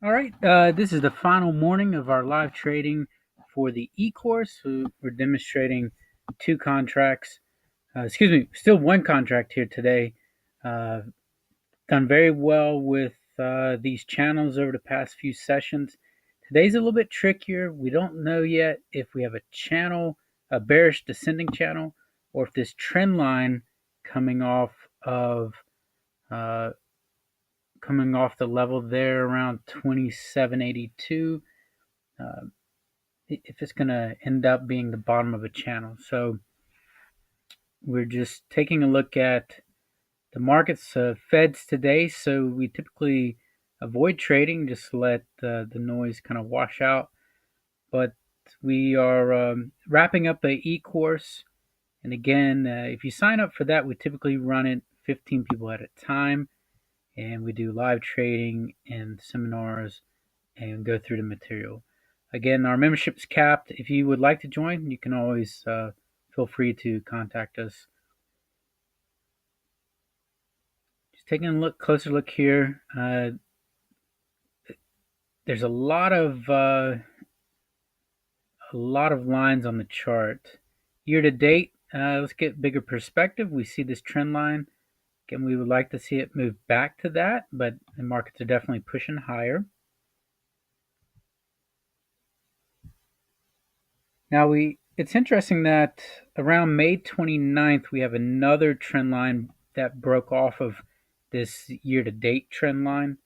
All right, this is the final morning of our live trading for the e-course. We're demonstrating two contracts. Still one contract here today. Uh, Done very well with these channels over the past few sessions. Today's a little bit trickier. We don't know yet if we have a channel, a bearish descending channel, or if this trend line coming off of uh, coming off the level there around 2782. Uh, if it's going to end up being the bottom of a channel. So we're just taking a look at the markets, Feds today. So we typically avoid trading, just let the noise kind of wash out. But we are wrapping up the e-course. And again, if you sign up for that, we typically run it 15 people at a time. And we do live trading and seminars and go through the material. Again, our membership is capped. If you would like to join, you can always feel free to contact us. Just taking a closer look here. There's a lot of lines on the chart. Year to date, let's get bigger perspective. We see this trend line. Again, we would like to see it move back to that, but the markets are definitely pushing higher. Now it's interesting that around May 29th, we have another trend line that broke off of this year-to-date trend line.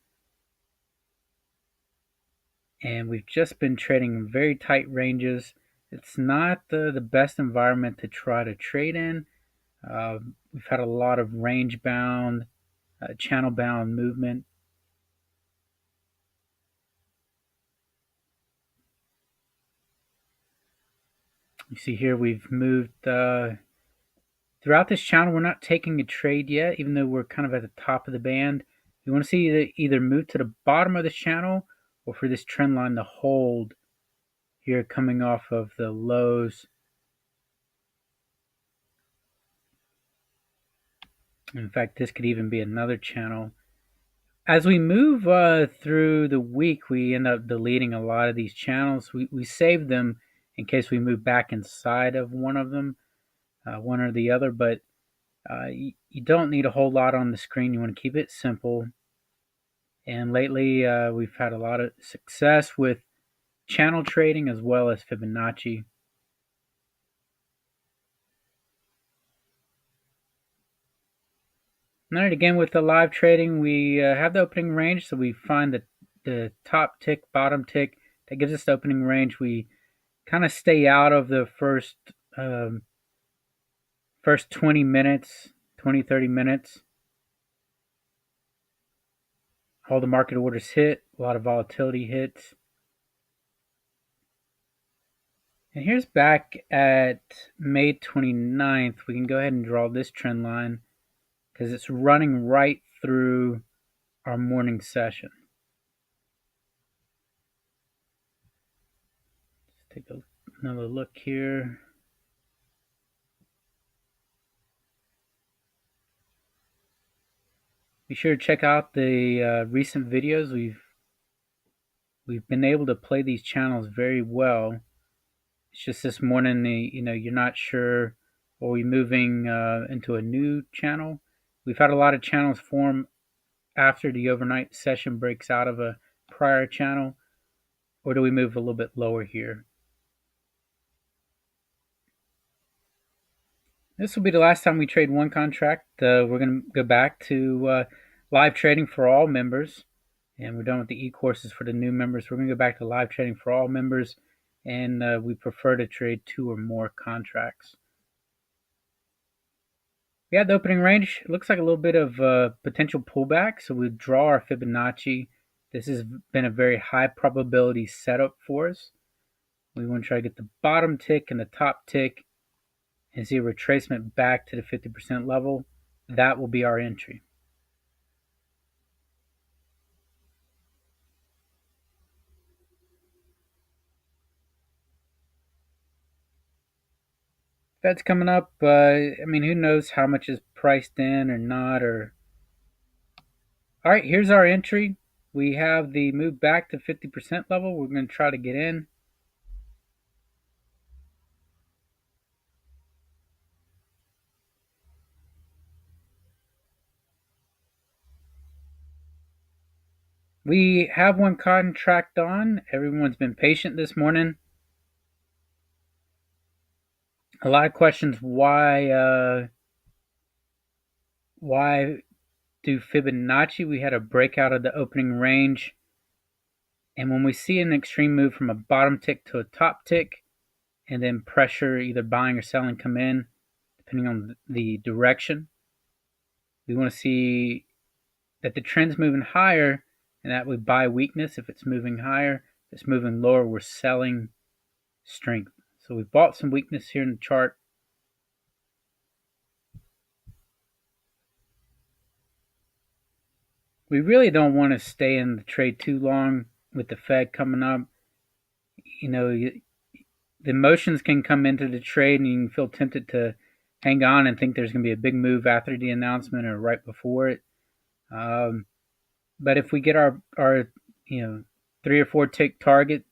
And we've just been trading in very tight ranges. It's not the best environment to try to trade in. We've had a lot of range-bound, channel-bound movement. You see here we've moved throughout this channel. We're not taking a trade yet, even though we're kind of at the top of the band. You want to see it either move to the bottom of this channel or for this trend line to hold here coming off of the lows. In fact, this could even be another channel. As we move through the week, we end up deleting a lot of these channels. We save them in case we move back inside of one of them, one or the other, but you don't need a whole lot on the screen. You want to keep it simple. And lately, we've had a lot of success with channel trading as well as Fibonacci. All right, again with the live trading, we have the opening range, so we find the top tick, bottom tick. That gives us the opening range. We kind of stay out of the first 20 minutes, 20, 30 minutes. All the market orders hit, a lot of volatility hits. And here's back at May 29th. We can go ahead and draw this trend line because it's running right through our morning session. Let's take another look here. Be sure to check out the recent videos. We've been able to play these channels very well. It's just this morning, you're not sure, are we moving into a new channel? We've had a lot of channels form after the overnight session breaks out of a prior channel, or do we move a little bit lower here? This will be the last time we trade one contract. We're going to go back to live trading for all members, and we're done with the e-courses for the new members. We're going to go back to live trading for all members, and we prefer to trade 2 or more contracts. We had the opening range. It looks like a little bit of potential pullback, so we draw our Fibonacci. This has been a very high probability setup for us. We want to try to get the bottom tick and the top tick and see a retracement back to the 50% level. That will be our entry. Fed's coming up. Who knows how much is priced in or not? All right, here's our entry. We have the move back to 50% level. We're going to try to get in. We have one contract on. Everyone's been patient this morning. A lot of questions why do Fibonacci? We had a breakout of the opening range. And when we see an extreme move from a bottom tick to a top tick, and then pressure, either buying or selling, come in, depending on the direction, we want to see that the trend's moving higher, and that we buy weakness. If it's moving higher, if it's moving lower, we're selling strength. So we've bought some weakness here in the chart. We really don't want to stay in the trade too long with the Fed coming up. The emotions can come into the trade, and you can feel tempted to hang on and think there's going to be a big move after the announcement or right before it. But if we get our 3 or 4 tick target,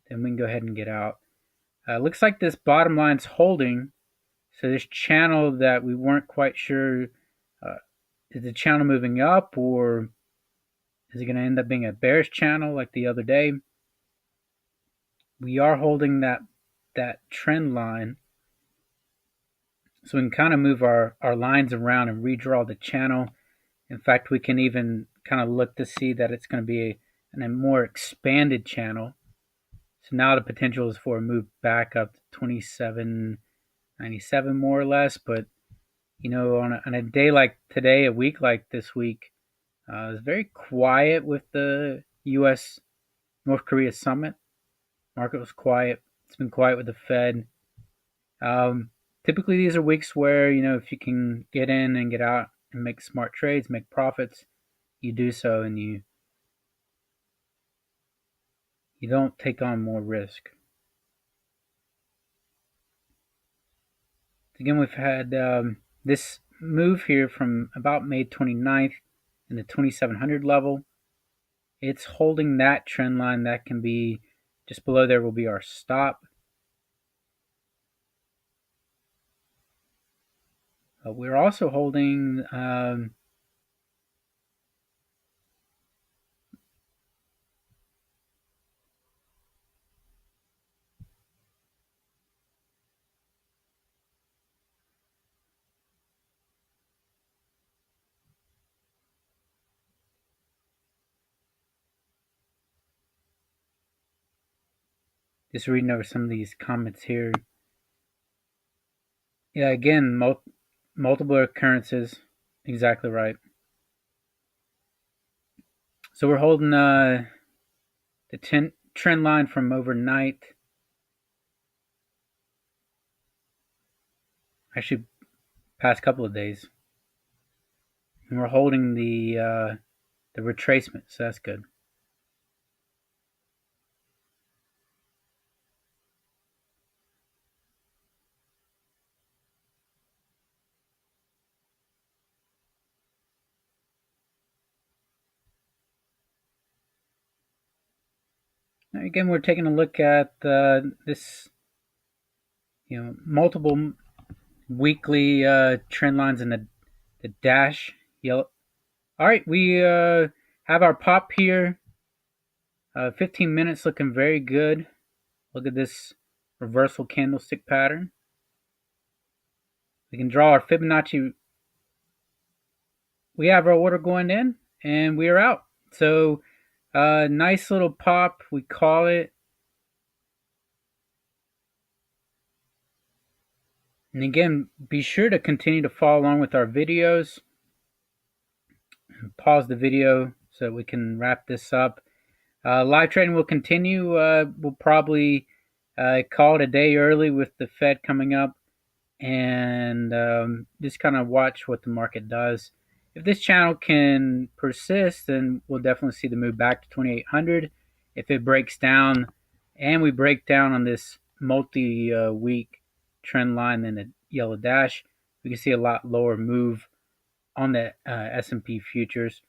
then we can go ahead and get out. Looks like this bottom line's holding. So this channel that we weren't quite sure, is the channel moving up, or is it going to end up being a bearish channel like the other day? We are holding that trend line. So we can kind of move our lines around and redraw the channel. In fact, we can even kind of look to see that it's going to be a more expanded channel. So now the potential is for a move back up to 27.97 more or less. But, on a day like today, a week like this week, it's very quiet with the U.S. North Korea summit. Market was quiet. It's been quiet with the Fed. Typically, these are weeks where, if you can get in and get out and make smart trades, make profits, you do so, and you don't take on more risk. Again, we've had this move here from about May 29th in the 2700 level. It's holding that trend line. That can be just below there will be our stop. We're also holding just reading over some of these comments here. Yeah, again, multiple occurrences. Exactly right. So we're holding the trend line from overnight. Actually, past couple of days. And we're holding the retracement, so that's good. Now, again, we're taking a look at this, multiple weekly trend lines in the dash yellow. All right, we have our pop here. 15 minutes looking very good. Look at this reversal candlestick pattern. We can draw our Fibonacci. We have our order going in, and we are out. So nice little pop, we call it. And again, be sure to continue to follow along with our videos. Pause the video so that we can wrap this up. Live trading will continue. We'll probably call it a day early with the Fed coming up, and just kind of watch what the market does. If this channel can persist, then we'll definitely see the move back to 2800. If it breaks down and we break down on this multi-week trend line than the yellow dash, we can see a lot lower move on the S&P futures.